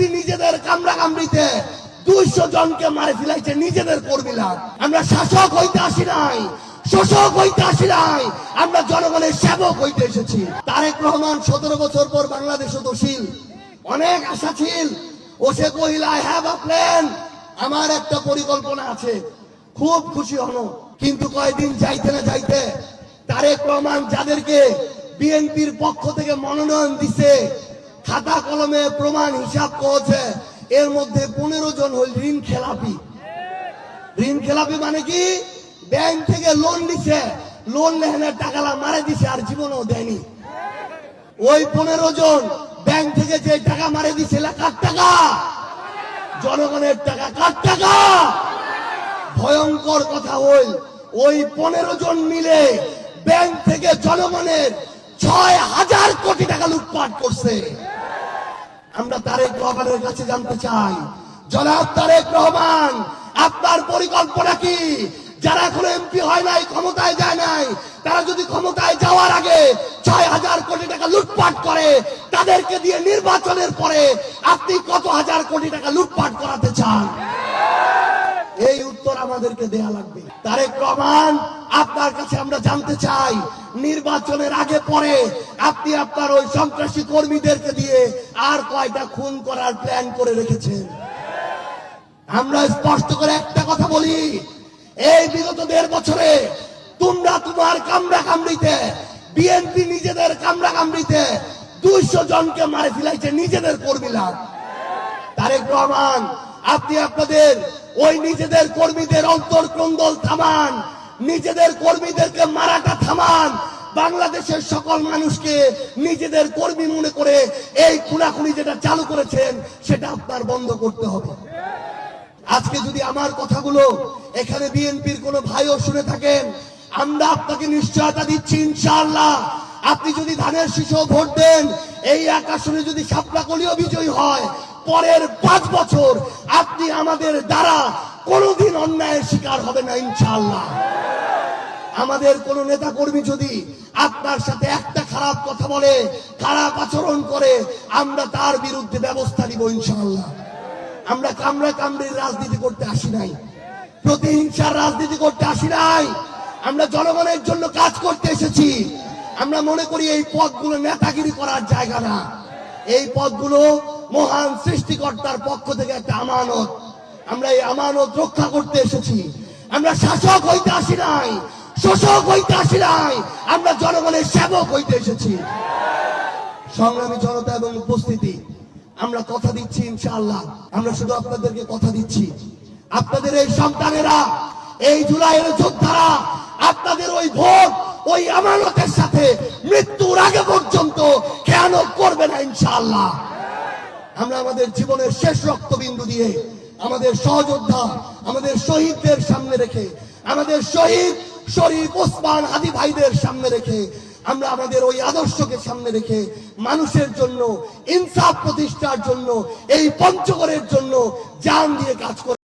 BNP নিজেদের কামড়াকামড়িতে 200 জনকে মারে ফেলাইছে নিজেদের কর্মীরা। আমরা শাসক হইতে আসি নাই, শোষক হইতে আসি নাই, আমরা জনগণের সেবক হইতে এসেছি। তারেক রহমান 17 বছর পর বাংলাদেশ দোষীল, অনেক আশা ছিল। ও সে কহিল আই হ্যাভ আ প্ল্যান, আমার একটা পরিকল্পনা আছে, খুব খুশি হলো। কিন্তু কয়েকদিন যাইতে না যাইতে তারেক রহমান যাদেরকে বিএনপির পক্ষ থেকে মনোনয়ন দিছে, খাতা কলমে প্রমাণ হিসাব করেছে, এর মধ্যে 15 জন হল ঋণ খেলাপি। ঋণ খেলাপি মানে কি? ব্যাংক থেকে লোন দিছে, লোন লেহেনের টাকা মারে দিছে আর জীবনও দেয়নি। ওই 15 জন ব্যাংক থেকে যে টাকা মারে দিছে, কার টাকা? জনগণের টাকা। কার টাকা? ভয়ঙ্কর কথা ওই 15 জন মিলে ব্যাংক থেকে জনগণের 6000 কোটি টাকা লুটপাট করছে। আমরা তারেক রহমানের কাছে জানতে চাই, জনাব তারেক রহমান, আপনার পরিকল্পনা কি? যারা এখনো এমপি হয় নাই, ক্ষমতায় যায় নাই, তারা যদি ক্ষমতায় যাওয়ার আগে 6000 কোটি টাকা লুটপাট করে, তাদেরকে দিয়ে নির্বাচনের পরে আপনি কত হাজার কোটি টাকা লুটপাট করাতে চান? এই উত্তর আমাদেরকে দেয়া লাগবে। তারেক রহমান, আপনার কাছে আমরা জানতে চাই, নির্বাচনের আগে পরে আপনি আপনার ওই সন্ত্রাসী কর্মীদেরকে দিয়ে আর কয়টা খুন করার প্ল্যান করে রেখেছেন? আমরা স্পষ্ট করে একটা কথা বলি, এই বিগত 1.5 বছরে তোমরা তোমার কামড়াকামড়িতে, বিএনপি নিজেদের কামড়াকামড়িতে 200 জনকে মারে ফেলাইছে নিজেদের কর্মীরা। তারেক রহমান, আপনি আপনাদের ওই নিজেদের কর্মীদের অন্তর্ক্রন্দল থামান, নিজেদের কর্মীদেরকে মারাটা থামান। বাংলাদেশের সকল মানুষকে নিজেদের কর্মী মনে করে এই খুনাখুনি যেটা চালু করেছেন, সেটা আপনার বন্ধ করতে হবে। আজকে যদি আমার কথাগুলো এখানে বিএনপির কোন ভাইও শুনে থাকেন, আমরা আপনাকে নিশ্চয়তা দিচ্ছি, ইনশাআল্লাহ আপনি যদি ধানের শীষেও ভোট দেন, এই আসনে যদি শাপলাকলিও বিজয়ী হয়, পরের 5 বছর আপনি আমাদের দ্বারা কোনোদিন অন্যায়ের শিকার হবে না, ইনশাআল্লাহ। আমাদের কোন নেতা কর্মী যদি আপনার সাথে একটা খারাপ কথা বলে, খারাপ আচরণ করে, আমরা তার বিরুদ্ধে ব্যবস্থা নিব, ইনশাআল্লাহ। আমরা কামড়া কামড়ির রাজনীতি করতে আসি নাই, প্রতিহিংসার রাজনীতি করতে আসি নাই, আমরা জনগণের জন্য কাজ করতে এসেছি। আমরা মনে করি এই পদগুলো নেতাগিরি করার জায়গা না, এই পদগুলো মহান সৃষ্টিকর্তার পক্ষ থেকে একটা আমানত। আমরা এই আমানত রক্ষা করতে এসেছি। আমরা শাসক হইতে আসি নাই, শোষক হইতে আসি নাই, আমরা জনগণের সেবক হইতে এসেছি। সংগ্রামী জনতা এবং উপস্থিতি, আমরা কথা দিচ্ছি, ইনশাআল্লাহ আমরা শুধু আপনাদেরকে কথা দিচ্ছি, আপনাদের এই সন্তানেরা, এই জুলাইয়ের যোদ্ধারা আপনাদের ওই ভোট, ওই আমানতের সাথে মৃত্যুর আগে পর্যন্ত খেয়ানত করবে না, ইনশাআল্লাহ। আমরা আমাদের জীবনের শেষ রক্তবিন্দু দিয়ে আমাদের সহযোদ্ধা, আমাদের শহীদদের সামনে রেখে, আমাদের শহীদ শরীফ ওসমান হাদি ভাইদের সামনে রেখে, আমরা আমাদের ওই আদর্শকে সামনে রেখে মানুষের জন্য, ইনসাফ প্রতিষ্ঠার জন্য, এই পঞ্চগড়ের জন্য জান দিয়ে কাজ করি।